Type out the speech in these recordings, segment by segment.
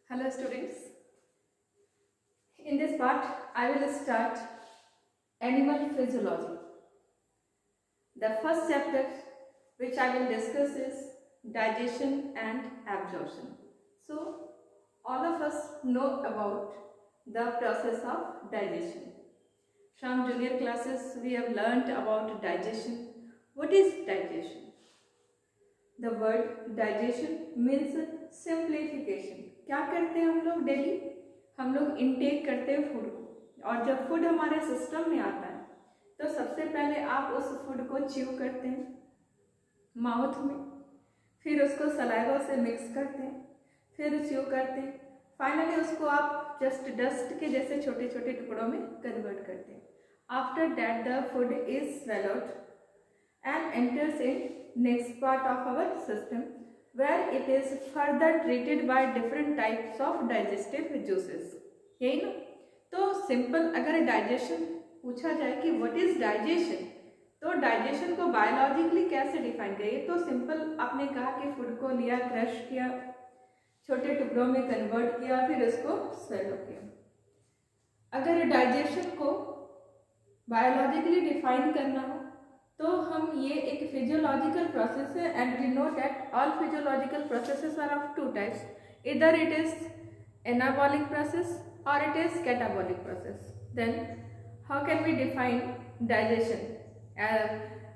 Hello students. In this part I will start animal physiology. The first chapter which I will discuss is digestion and absorption. So all of us know about the process of digestion. From junior classes we have learnt about digestion. What is digestion? The word digestion means simplification. क्या करते हैं हम लोग daily? हम लोग intake करते हैं food को, और जब फूड हमारे सिस्टम में आता है तो सबसे पहले आप उस फूड को च्यू करते हैं माउथ में, फिर उसको सलाइवा से मिक्स करते हैं, फिर च्यू करते हैं, फाइनली उसको आप जस्ट डस्ट के जैसे छोटे छोटे टुकड़ों में कन्वर्ट करते हैं. After that the food is swallowed and enters in next part of our system where it is further treated by different types of digestive juices. यही ना? तो सिंपल अगर डाइजेशन पूछा जाए कि व्हाट इज डाइजेशन, तो डाइजेशन को biologically कैसे डिफाइन करिए, तो सिंपल आपने कहा कि फूड को लिया, क्रश किया, छोटे टुकड़ों में कन्वर्ट किया, फिर उसको स्वेलो किया. अगर डाइजेशन को बायोलॉजिकली डिफाइन करना हो तो हम ये एक फिजियोलॉजिकल प्रोसेस है, and we know that all physiological processes are of two types, इधर इट इज एनाबॉलिक प्रोसेस और it is catabolic process. Then how can we define digestion?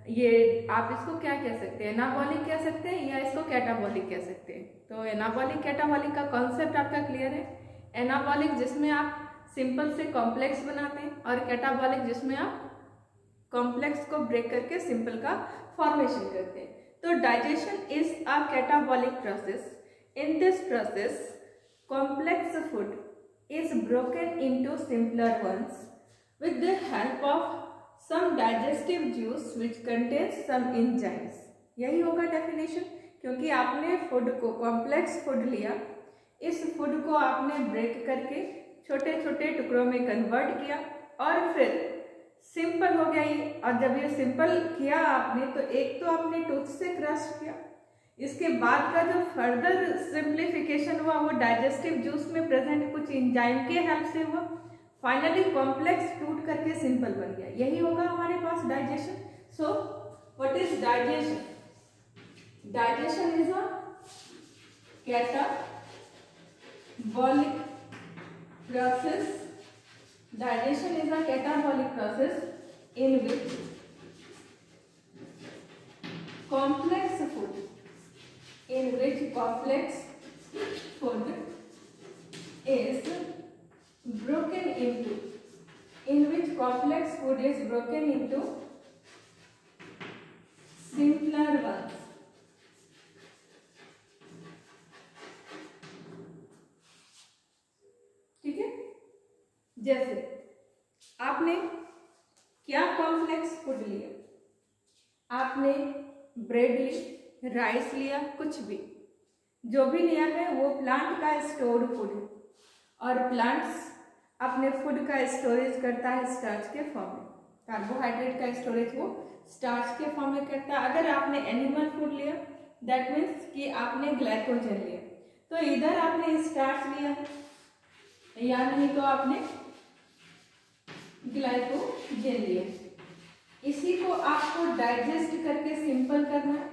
ये आप इसको क्या कह सकते हैं, एनाबॉलिक कह सकते हैं या इसको कैटाबॉलिक कह सकते हैं. तो एनाबॉलिक कैटाबॉलिक का कॉन्सेप्ट आपका क्लियर है. एनाबॉलिक जिसमें आप सिंपल से कॉम्प्लेक्स बनाते हैं, और कैटाबॉलिक जिसमें आप कॉम्प्लेक्स को ब्रेक करके सिंपल का फॉर्मेशन करते हैं. तो digestion is a catabolic process. In this process complex food is broken into simpler ones with the help of some digestive juice which contains some enzymes. यही होगा डेफिनेशन, क्योंकि आपने फूड को कॉम्प्लेक्स फूड लिया, इस फूड को आपने break करके छोटे छोटे टुकड़ों में कन्वर्ट किया और फिर सिंपल हो गया ये. और जब ये सिंपल किया आपने, तो एक तो आपने टूथ से क्रश किया, इसके बाद का जो फर्दर सिंप्लीफिकेशन हुआ वो डाइजेस्टिव जूस में प्रेजेंट कुछ एंजाइम के हेल्प से हुआ, फाइनली कॉम्प्लेक्स टूट करके सिंपल बन गया. यही होगा हमारे पास digestion. So what is digestion? Digestion is a catabolic process. Digestion is a catabolic process in which complex food is broken into simpler ones. ठीक है, जैसे आपने क्या कॉम्प्लेक्स फूड लिया, आपने ब्रेड ली, राइस लिया, कुछ भी जो भी लिया है वो प्लांट का स्टोर्ड फूड है, और प्लांट्स अपने फूड का स्टोरेज करता है स्टार्च के फॉर्म में. कार्बोहाइड्रेट का स्टोरेज वो स्टार्च के फॉर्म में करता है. अगर आपने एनिमल फूड लिया दैट मीन्स कि आपने ग्लाइकोजन लिया, तो इधर आपने स्टार्च लिया है या नहीं, तो आपने ग्लाइकोजन लिया. इसी को आपको डाइजेस्ट करके सिंपल करना है.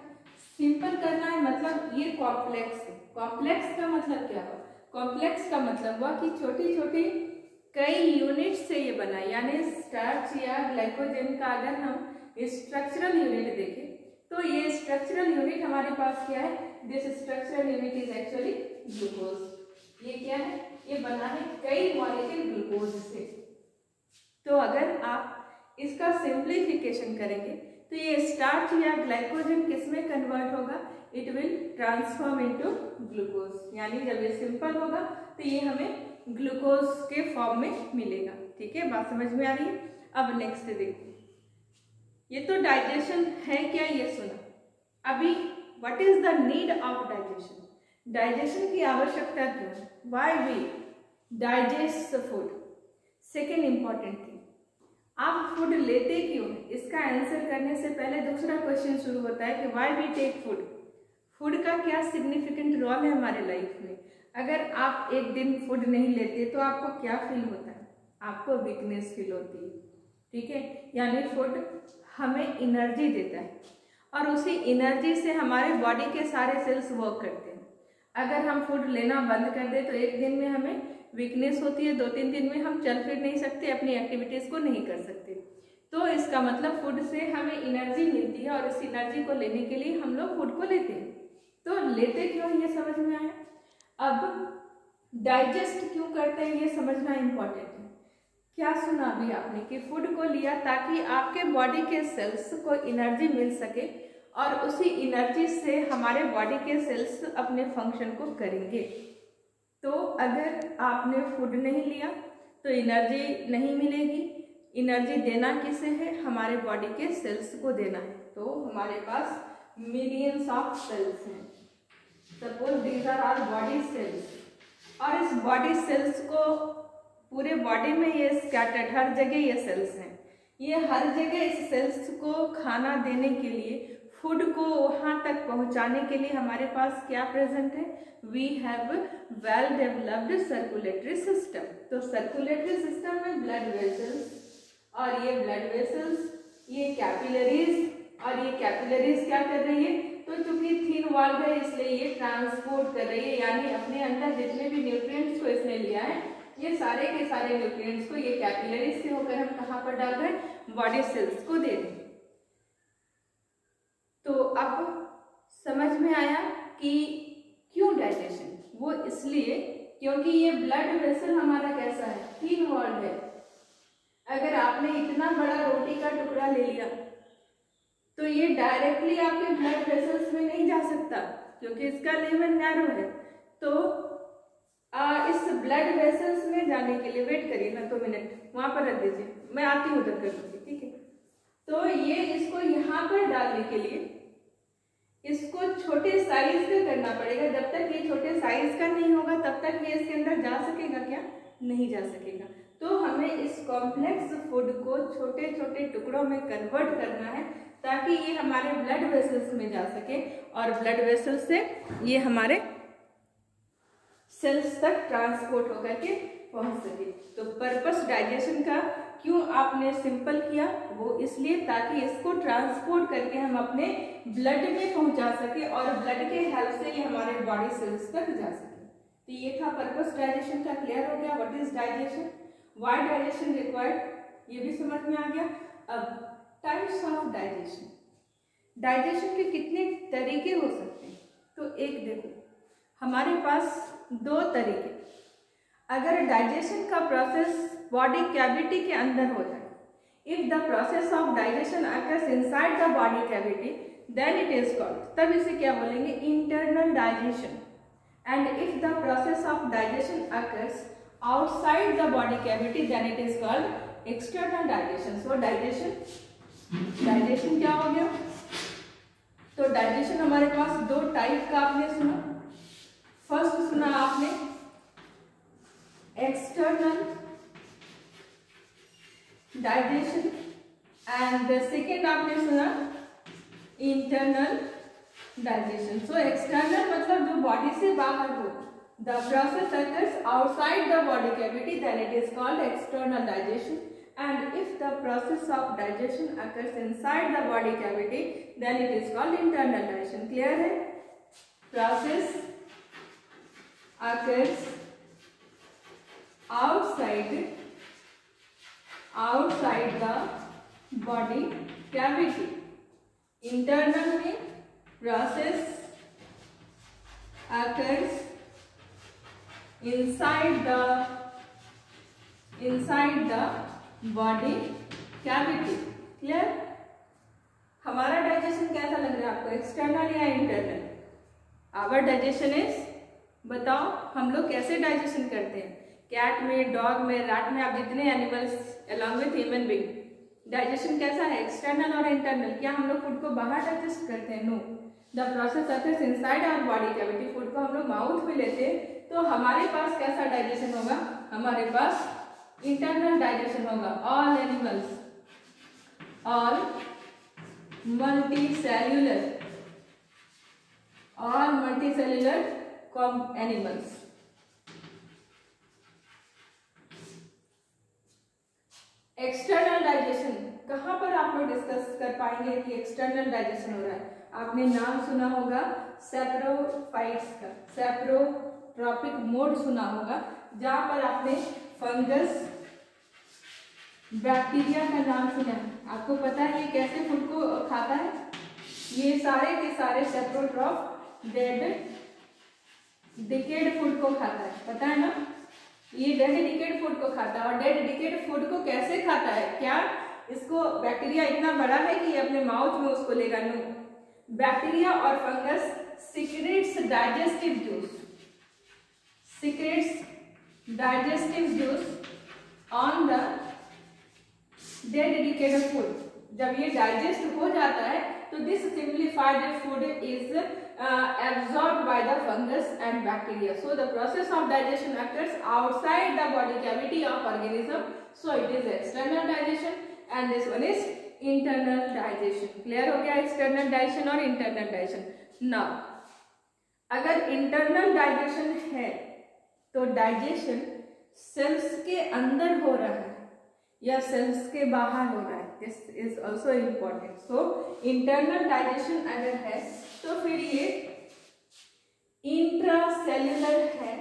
सिंपल करना है मतलब ये कॉम्प्लेक्स है. कॉम्प्लेक्स का मतलब क्या हुआ? कॉम्प्लेक्स का मतलब हुआ कि छोटी छोटी कई यूनिट से ये बना, यानी स्टार्च या ग्लाइकोजन का अगर हम स्ट्रक्चरल यूनिट देखें तो ये स्ट्रक्चरल यूनिट हमारे पास क्या है? This structural unit is actually glucose. ये क्या है? ये बना है कई मॉलिक्यूल ग्लूकोज से. तो अगर आप इसका सिंप्लीफिकेशन करेंगे तो ये स्टार्च या ग्लाइकोजन किस में कन्वर्ट होगा? It will transform into glucose. यानी जब ये सिंपल होगा तो ये हमें ग्लूकोज के फॉर्म में मिलेगा. ठीक है, बात समझ में आ रही है? अब नेक्स्ट देखो, ये तो डाइजेशन है क्या, ये सुना. अभी what is the need of digestion? Digestion की आवश्यकता क्यों? Why we digest food? Second important thing, आप फूड लेते क्यों? इसका आंसर करने से पहले दूसरा क्वेश्चन शुरू होता है कि why we take food. Food का क्या सिग्निफिकेंट रोल है हमारे लाइफ में? अगर आप एक दिन फूड नहीं लेते तो आपको क्या फील होता है? आपको वीकनेस फील होती है, ठीक है। यानी फूड हमें एनर्जी देता है और उसी एनर्जी से हमारे बॉडी के सारे सेल्स वर्क करते हैं। अगर हम फूड लेना बंद कर दें तो एक दिन में हमें वीकनेस होती है, 2-3 दिन में हम चल फिर नहीं सकते, अपनी एक्टिविटीज़ को नहीं कर सकते। तो इसका मतलब फूड से हमें एनर्जी मिलती है और इस एनर्जी को लेने के लिए हम लोग फूड को लेते हैं। तो लेते क्यों, ये समझ में आया। अब डाइजेस्ट क्यों करते हैं ये समझना इम्पोर्टेंट है। क्या सुना अभी आपने कि फूड को लिया ताकि आपके बॉडी के सेल्स को एनर्जी मिल सके और उसी एनर्जी से हमारे बॉडी के सेल्स अपने फंक्शन को करेंगे। तो अगर आपने फूड नहीं लिया तो एनर्जी नहीं मिलेगी। एनर्जी देना किसे है? हमारे बॉडी के सेल्स को देना है। तो हमारे पास मिलियंस ऑफ सेल्स हैं। Suppose these are our body cells, और इस बॉडी सेल्स को पूरे बॉडी में ये स्कैटर्ड, हर जगह ये सेल्स हैं। ये हर जगह इस सेल्स को खाना देने के लिए, फूड को वहाँ तक पहुँचाने के लिए हमारे पास क्या प्रेजेंट है? We have well developed circulatory system. तो सर्कुलेटरी सिस्टम में ब्लड वेसल्स, और ये ब्लड वेसल्स, ये कैपिलरीज, और ये कैपिलरीज क्या कर रही है? तो चूंकि थिन वॉल है इसलिए ये ट्रांसपोर्ट कर रही है, यानी अपने अंदर जितने भी न्यूट्रिएंट्स को इसने लिया है, ये सारे के सारे न्यूट्रिएंट्स को ये कैपिलरीज से होकर हम कहाँ पर डाल रहे हैं? बॉडी सेल्स को दे दें। तो अब समझ में आया कि क्यों डाइजेशन? वो इसलिए क्योंकि ये ब्लड वेसल हमारा कैसा है? थिन वॉल्ड है। अगर आपने इतना बड़ा रोटी का टुकड़ा ले लिया तो ये डायरेक्टली आपके ब्लड वेसल्स में नहीं जा सकता क्योंकि इसका लेवल नैरो है। तो इस ब्लड वेसल्स में जाने के लिए, वेट करिए ना 2 मिनट, वहां पर रख दीजिए, मैं आती हूँ उधर कर दूंगी, ठीक है। तो ये इसको यहाँ पर डालने के लिए इसको छोटे साइज का करना पड़ेगा। जब तक ये छोटे साइज का नहीं होगा तब तक ये इसके अंदर जा सकेगा क्या? नहीं जा सकेगा। तो हमें इस कॉम्प्लेक्स फूड को छोटे छोटे टुकड़ों में कन्वर्ट करना है ताकि ये हमारे ब्लड वेसल्स में जा सके और ब्लड वेसल्स से ये हमारे सेल्स तक ट्रांसपोर्ट होकर के पहुंच सके। तो पर्पस डाइजेशन का क्यों आपने सिंपल किया? वो इसलिए ताकि इसको ट्रांसपोर्ट करके हम अपने ब्लड में पहुंचा सके और ब्लड के हेल्प से ये हमारे बॉडी सेल्स तक जा सके। तो ये था पर्पस डाइजेशन का। क्लियर हो गया? What is digestion, why digestion required, ये भी समझ में आ गया। अब टाइप्स ऑफ डाइजेशन, डाइजेशन के कितने तरीके हो सकते हैं? तो एक देखो, हमारे पास 2 तरीके। अगर डाइजेशन का प्रोसेस बॉडी कैविटी के अंदर होता है, if the process of digestion occurs inside the body cavity then it is called, तब इसे क्या बोलेंगे? Internal digestion. And if the process of digestion occurs outside the body cavity then it is called external digestion. So digestion क्या हो गया? तो digestion हमारे पास 2 type का आपने सुना। फर्स्ट सुना आपने external digestion and the second आपने सुना इंटरनल डाइजेशन। सो एक्सटर्नल मतलब जो बॉडी से बाहर हो, the process occurs outside the body cavity then it is called external digestion, and if the process of digestion occurs inside the body cavity then it is called internal digestion. clear है? process occurs outside the body cavity. Internal में process occurs inside the body cavity. clear? हमारा digestion कैसा लग रहा है आपको, external या internal? Our digestion is, बताओ हम लोग कैसे डाइजेशन करते हैं? कैट में, डॉग में, रैट में, आप जितने animals along with human being, digestion कैसा है, एक्सटर्नल और इंटरनल? क्या हम लोग फूड को बाहर डाइजेस्ट करते हैं? No, the process occurs inside our body cavity. Food को हम लोग माउथ में लेते हैं तो हमारे पास कैसा डाइजेशन होगा? हमारे पास इंटरनल डाइजेशन होगा। All animals, all multicellular animals पढ़ेंगे कि एक्सटर्नल डाइजेशन हो रहा है। आपने नाम सुना होगा सेप्रोफाइट्स का, सेप्रोट्रॉपिक मोड सुना होगा, जहां पर आपने फंगस, बैक्टीरिया का नाम सुना है। आपको पता है ये कैसे फूड को खाता है? ये सारे के सारे सेप्रोट्रॉप डेड डिकेड फूड को खाता है, पता है ना? ये डेड डिकेड फूड को खाता है। और डेड डिकेड फूड को कैसे खाता है? क्या इसको बैक्टीरिया इतना बड़ा है कि ये अपने माउथ में उसको लेगा? नो, बैक्टीरिया और fungus secrets digestive juice, secrets digestive juice on the dead decade food. जब ये डाइजेस्ट हो जाता है तो this simplified food is absorbed by the fungus and bacteria. So the process of digestion occurs outside the body cavity of organism. So it is external digestion and this one is internal digestion. Clear हो गया external digestion और internal digestion. Now अगर internal digestion है तो digestion cells के अंदर हो रहा है या cells के बाहर हो रहा है? This is also important. So internal digestion अगर है तो फिर ये इंट्रासेल्युलर है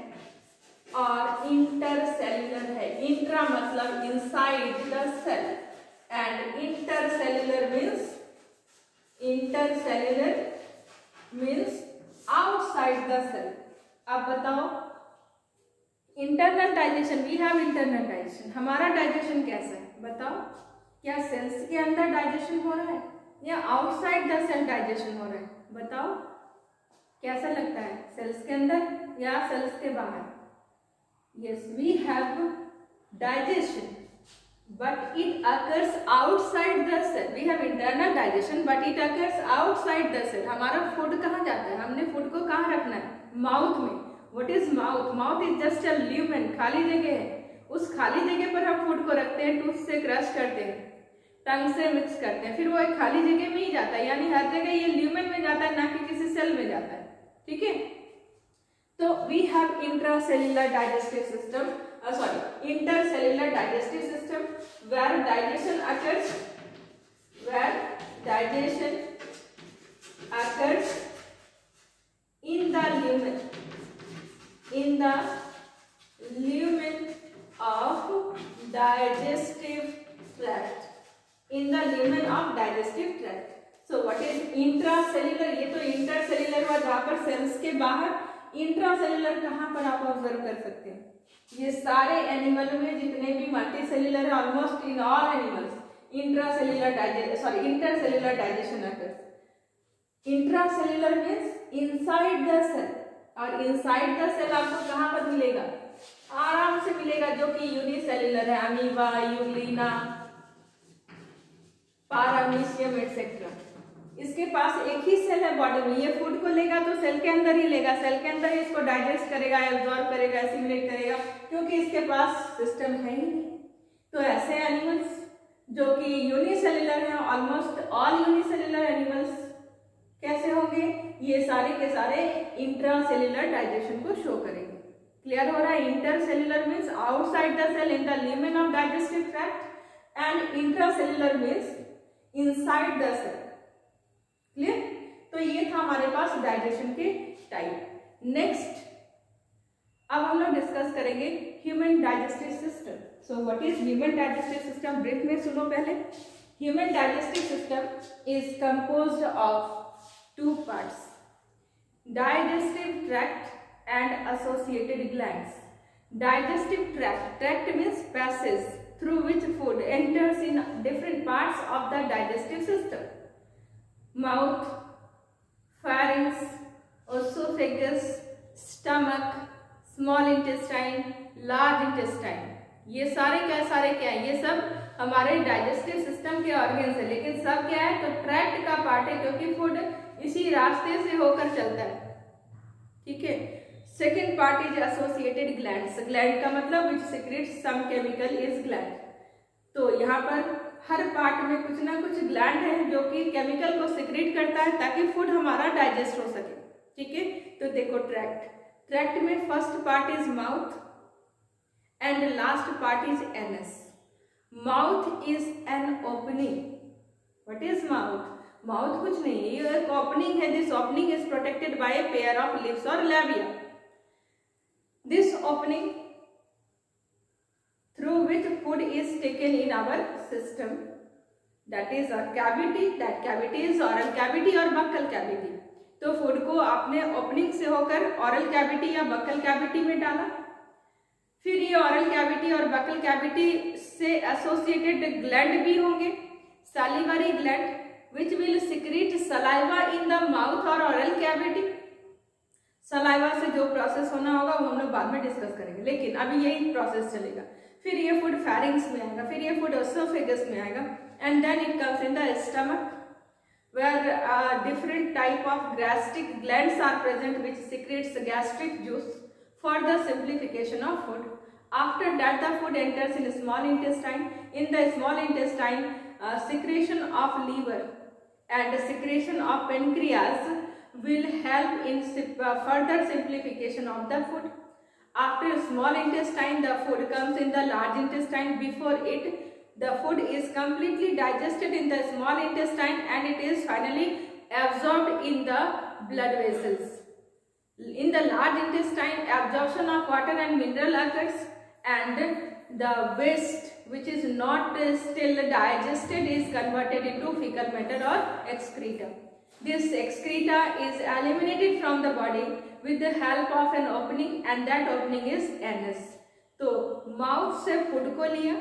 और इंटरसेल्युलर है। इंट्रा मतलब inside the cell and intercellular means outside the cell. अब बताओ internal digestion, we have internal digestion, हमारा डाइजेशन कैसा है बताओ? क्या सेल्स के अंदर डाइजेशन हो रहा है या आउटसाइड द सेल डाइजेशन हो रहा है? बताओ कैसा लगता है, सेल्स के अंदर या सेल्स के बाहर? Yes, we have digestion but it occurs outside the cell. We have internal digestion but it occurs outside the cell. हमारा फूड कहाँ जाता है? हमने फूड को कहाँ रखना है? माउथ में। What is mouth? Mouth is just a lumen, खाली जगह है। उस खाली जगह पर हम फूड को रखते हैं, टूथ से क्रश करते हैं, टंग से मिक्स करते हैं, फिर वो एक खाली जगह में ही जाता है, यानी हर जगह ये ल्यूमेन में जाता है, ना कि किसी सेल में जाता है। ठीक है, तो we have intracellular digestive system, intercellular digestive system where digestion occurs in the lumen of digestive tract, in the lumen of digestive tract. So what is intracellular? ये तो intercellular हुआ जहाँ पर सेल्स के बाहर। इंट्रासेल्युलर कहाँ पर आप ऑब्जर्व कर सकते हैं? ये सारे एनिमल में जितने भी मल्टी सेल्युलर है, almost in all animals intracellular intercellular digestion occurs. Intracellular means inside the cell, और इनसाइड द सेल आपको कहाँ पर मिलेगा? आराम से मिलेगा, जो कि यूनिसेल्युलर है, अमीबा, यूग्लिना, पारामीशियम एटसेट्रा। इसके पास एक ही सेल है बॉडी में, ये फूड को लेगा तो सेल के अंदर ही लेगा, सेल के अंदर ही इसको डाइजेस्ट करेगा, एब्जॉर्ब करेगा, एसिमिलेट करेगा, क्योंकि इसके पास सिस्टम है ही नहीं। तो ऐसे एनिमल्स जो कि यूनिसेल्युलर हैं, ऑलमोस्ट ऑल यूनिसेल्युलर एनिमल्स कैसे होंगे? ये सारे के सारे इंट्रासेल्युलर डाइजेशन को शो करेंगे। क्लियर हो रहा है? Intercellular means outside the cell in the lumen of digestive tract and intracellular means inside the cell. Clear? तो ये था हमारे पास डाइजेशन के टाइप। नेक्स्ट अब हम लोग डिस्कस करेंगे human digestive system. So what is human digestive system? Brief में सुनो पहले। Human digestive system is composed of two parts, digestive tract and associated glands. Digestive tract means passage through which food enters in different parts of the digestive system. Mouth, pharynx, esophagus, stomach, small intestine, large intestine, ये सारे क्या है? ये सब हमारे digestive system के organs है, लेकिन सब क्या है? तो ट्रैक्ट का पार्ट है, क्योंकि फूड इसी रास्ते से होकर चलता है। ठीक है। Second part is associated glands. Gland का मतलब which secretes some chemical is gland. तो यहाँ पर हर पार्ट में कुछ ना कुछ ग्लैंड है जो कि केमिकल को सिक्रेट करता है ताकि फूड हमारा डाइजेस्ट हो सके। ठीक है। तो देखो ट्रैक्ट में first part is mouth and last part is anus. Mouth is an opening, what is mouth? Mouth कुछ नहीं है, ये एक ओपनिंग है. This opening is protected by a pair of lips और labia. This opening through which food is taken in our system, that is a cavity. That cavity is oral cavity or buccal cavity. तो food को आपने opening से होकर oral cavity या buccal cavity में डाला, फिर ये oral cavity और buccal cavity से associated gland भी होंगे, salivary gland which will secrete saliva in the mouth or oral cavity. Saliva से जो प्रोसेस होना होगा वो हम लोग बाद में डिस्कस करेंगे, लेकिन अभी यही प्रोसेस चलेगा. फिर ये फूड फेरिंग्स में आएगा, फिर ये फूड एसोफेगस में आएगा, and then it comes in the stomach where different type of gastric glands are present which secretes gastric juice for the simplification of food. After that the food enters in small intestine. In the small intestine secretion of liver and secretion of pancreas will help in further simplification of the food. After small intestine, the food comes in the large intestine. Before it, the food is completely digested in the small intestine and it is finally absorbed in the blood vessels. In the large intestine, absorption of water and mineral occurs, and the waste which is not still digested is converted into fecal matter or excreta. This excreta is eliminated from the body with the help of an opening, and that opening is anus. तो mouth से food को लिया,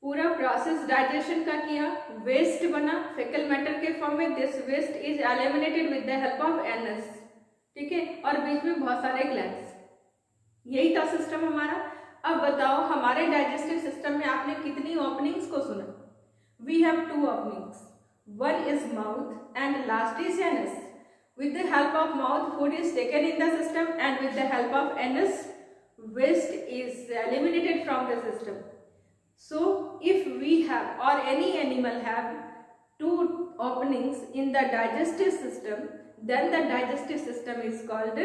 पूरा process digestion का किया, waste बना faecal matter के form में. This waste is eliminated with the help of anus. ठीक है, और बीच में बहुत सारे ग्लैंड्स. यही था सिस्टम हमारा. अब बताओ हमारे डाइजेस्टिव सिस्टम में आपने कितनी ओपनिंग्स को सुना? We have 2 openings. One is mouth and last is anus. With the help of mouth, food is taken in the system, and with the help of anus, waste is eliminated from the system. So, if we have or any animal have 2 openings in the digestive system, then the digestive system is called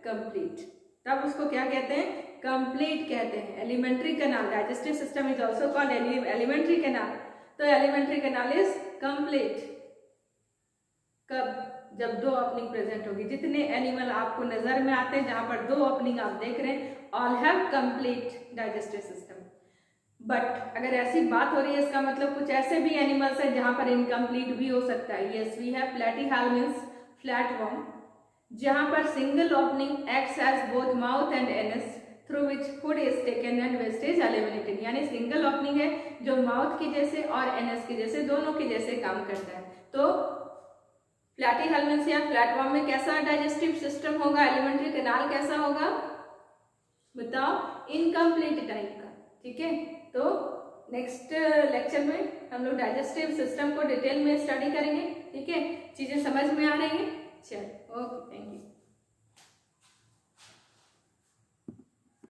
complete. तब उसको क्या कहते हैं? Complete कहते हैं. Alimentary canal, digestive system is also called alimentary canal. तो alimentary canal is complete कब? जब 2 ओपनिंग प्रेजेंट होगी. जितने एनिमल आपको नजर में आते हैं जहां पर 2 ओपनिंग आप देख रहे हैं, all have complete digestive system. But अगर ऐसी बात हो रही है, इसका मतलब कुछ ऐसे भी एनिमल्स हैं जहां पर इनकम्प्लीट भी हो सकता है. Yes, we have platyhelminthes, flatworm, जहां पर single opening acts as both mouth and anus through which food is taken and waste is eliminated. यानी सिंगल ओपनिंग है जो माउथ की जैसे और एनस की जैसे दोनों के जैसे काम करता है. तो प्लेटीहेल्मिन्स या फ्लैटवर्म में कैसा डाइजेस्टिव सिस्टम होगा? एलिमेंट्री कैनाल कैसा होगा बताओ? इनकम्प्लीट टाइप का. ठीक है, तो नेक्स्ट लेक्चर में हम लोग डाइजेस्टिव सिस्टम को डिटेल में स्टडी करेंगे. ठीक है, चीजें समझ में आ रही हैं? चलो, ओके, थैंक यू.